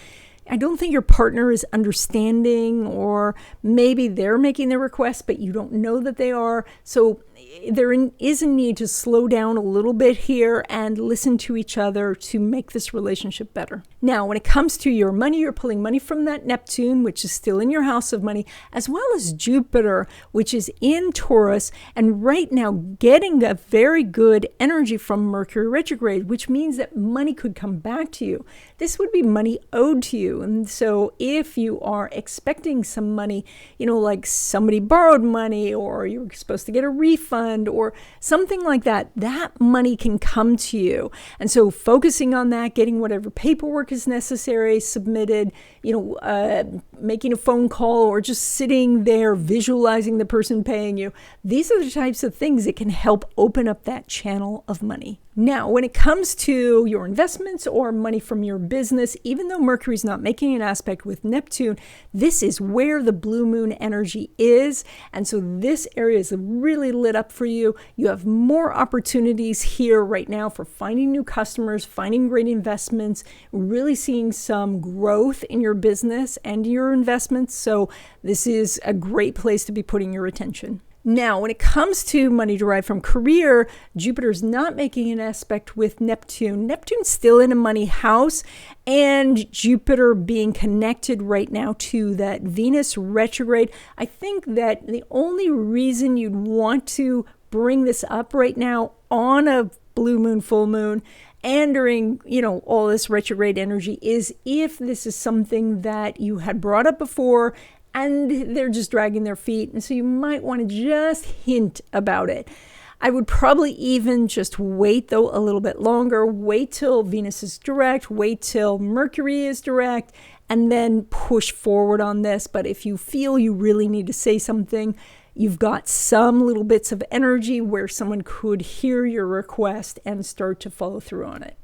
I don't think your partner is understanding, or maybe they're making the request, but you don't know that they are. So there is a need to slow down a little bit here and listen to each other to make this relationship better. Now, when it comes to your money, you're pulling money from that Neptune, which is still in your house of money, as well as Jupiter, which is in Taurus, and right now getting a very good energy from Mercury retrograde, which means that money could come back to you. This would be money owed to you. And so if you are expecting some money, like somebody borrowed money, or you're supposed to get a refund or something like that, that money can come to you. And so focusing on that, getting whatever paperwork is necessary submitted, making a phone call, or just sitting there visualizing the person paying you. These are the types of things that can help open up that channel of money. Now, when it comes to your investments or money from your business, even though Mercury's not making an aspect with Neptune, this is where the blue moon energy is. And so this area is really lit up for you. You have more opportunities here right now for finding new customers, finding great investments, really seeing some growth in your business and your investments. So this is a great place to be putting your attention. Now, when it comes to money derived from career, Jupiter's not making an aspect with Neptune. Neptune's still in a money house, and Jupiter being connected right now to that Venus retrograde. I think that the only reason you'd want to bring this up right now on a blue moon, full moon, and during, all this retrograde energy is if this is something that you had brought up before and they're just dragging their feet. And so you might want to just hint about it. I would probably even just wait, though, a little bit longer. Wait till Venus is direct. Wait till Mercury is direct. And then push forward on this. But if you feel you really need to say something, you've got some little bits of energy where someone could hear your request and start to follow through on it.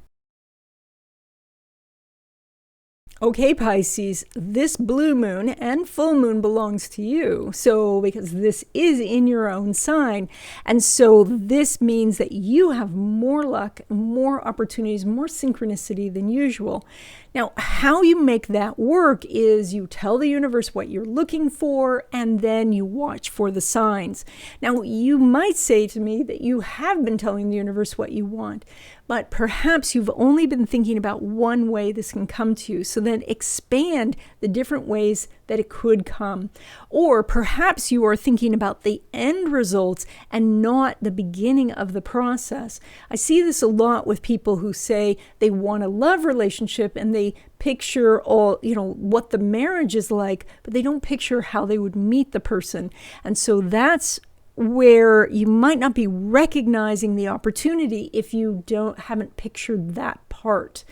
Okay, Pisces, this blue moon and full moon belongs to you. So because this is in your own sign. And so this means that you have more luck, more opportunities, more synchronicity than usual. Now, how you make that work is you tell the universe what you're looking for, and then you watch for the signs. Now, you might say to me that you have been telling the universe what you want, but perhaps you've only been thinking about one way this can come to you. So then expand the different ways that it could come. Or perhaps you are thinking about the end results and not the beginning of the process. I see this a lot with people who say they want a love relationship and they picture all, what the marriage is like, but they don't picture how they would meet the person. And so that's where you might not be recognizing the opportunity if you haven't pictured that part.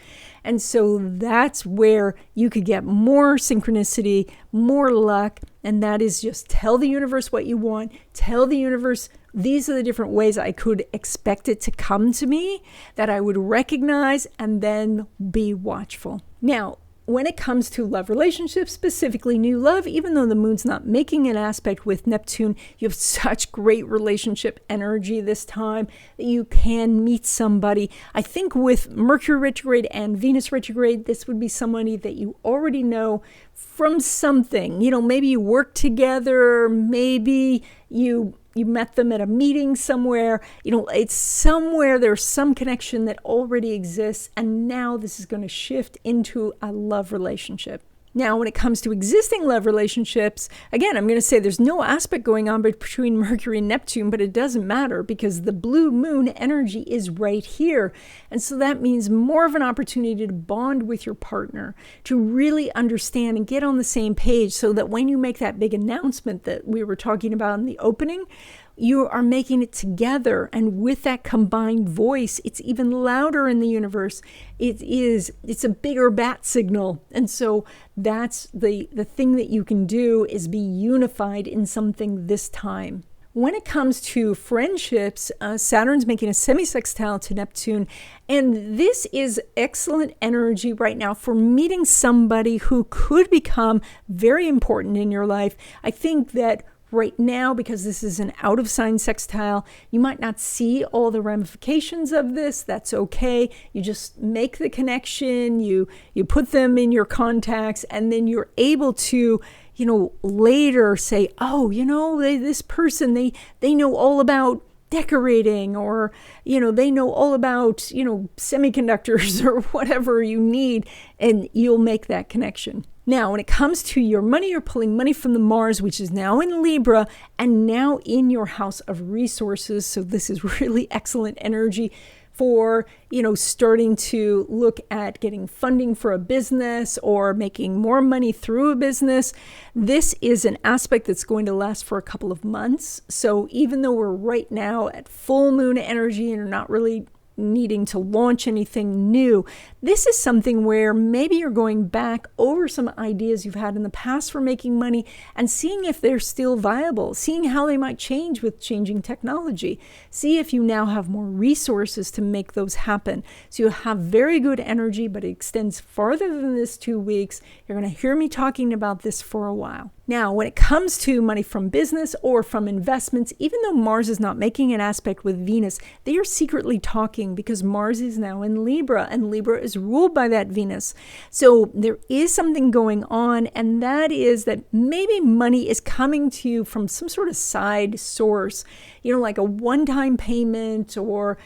And so that's where you could get more synchronicity, more luck, and that is just tell the universe what you want. Tell the universe, these are the different ways I could expect it to come to me, that I would recognize, and then be watchful. Now, when it comes to love relationships, specifically new love, even though the moon's not making an aspect with Neptune, you have such great relationship energy this time that you can meet somebody. I think with Mercury retrograde and Venus retrograde, this would be somebody that you already know from something. Maybe you work together, maybe you met them at a meeting somewhere, it's somewhere, there's some connection that already exists, and now this is going to shift into a love relationship. Now, when it comes to existing love relationships, again, I'm going to say there's no aspect going on between Mercury and Neptune, but it doesn't matter because the blue moon energy is right here. And so that means more of an opportunity to bond with your partner, to really understand and get on the same page so that when you make that big announcement that we were talking about in the opening, you are making it together, and with that combined voice, it's even louder in the universe. It's a bigger bat signal. And so that's the thing that you can do is be unified in something this time. When it comes to friendships, Saturn's making a semi-sextile to Neptune, and this is excellent energy right now for meeting somebody who could become very important in your life. I think that right now, because this is an out of sign sextile, you might not see all the ramifications of this. That's okay. You just make the connection, you put them in your contacts, and then you're able to, later say, oh, this person, they know all about decorating, or, they know all about, semiconductors or whatever you need, and you'll make that connection. Now, when it comes to your money, you're pulling money from the Mars, which is now in Libra and now in your house of resources. So this is really excellent energy for, starting to look at getting funding for a business or making more money through a business. This is an aspect that's going to last for a couple of months. So even though we're right now at full moon energy and are not really needing to launch anything new. This is something where maybe you're going back over some ideas you've had in the past for making money and seeing if they're still viable, seeing how they might change with changing technology. See if you now have more resources to make those happen. So you have very good energy, but it extends farther than this 2 weeks. You're going to hear me talking about this for a while. Now, when it comes to money from business or from investments, even though Mars is not making an aspect with Venus, they are secretly talking because Mars is now in Libra, and Libra is ruled by that Venus. So there is something going on, and that is that maybe money is coming to you from some sort of side source, like a one-time payment or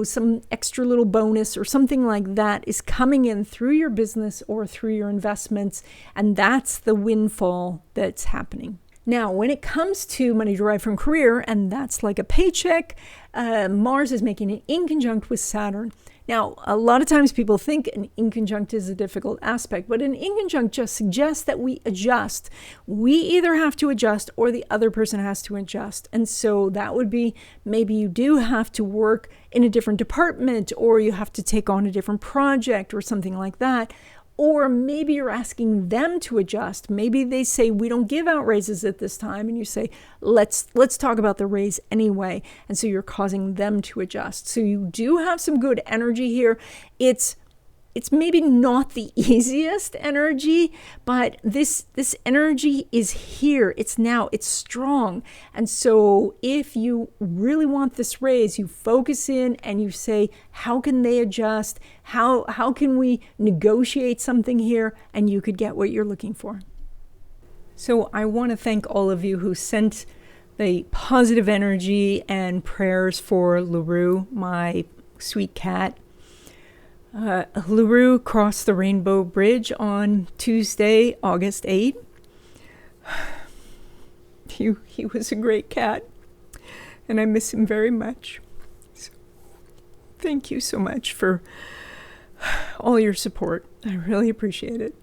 some extra little bonus or something like that is coming in through your business or through your investments. And that's the windfall that's happening. Now, when it comes to money derived from career, and that's like a paycheck, Mars is making an inconjunct with Saturn. Now, a lot of times people think an inconjunct is a difficult aspect, but an inconjunct just suggests that we adjust. We either have to adjust or the other person has to adjust. And so that would be maybe you do have to work in a different department, or you have to take on a different project or something like that. Or maybe you're asking them to adjust. Maybe they say, we don't give out raises at this time. And you say, let's talk about the raise anyway. And so you're causing them to adjust. So you do have some good energy here. It's maybe not the easiest energy, but this energy is here. It's now, it's strong. And so if you really want this raise, you focus in and you say, how can they adjust? How can we negotiate something here? And you could get what you're looking for. So I want to thank all of you who sent the positive energy and prayers for LaRue, my sweet cat. LaRue crossed the Rainbow Bridge on Tuesday, August 8th. He was a great cat, and I miss him very much. So, thank you so much for all your support. I really appreciate it.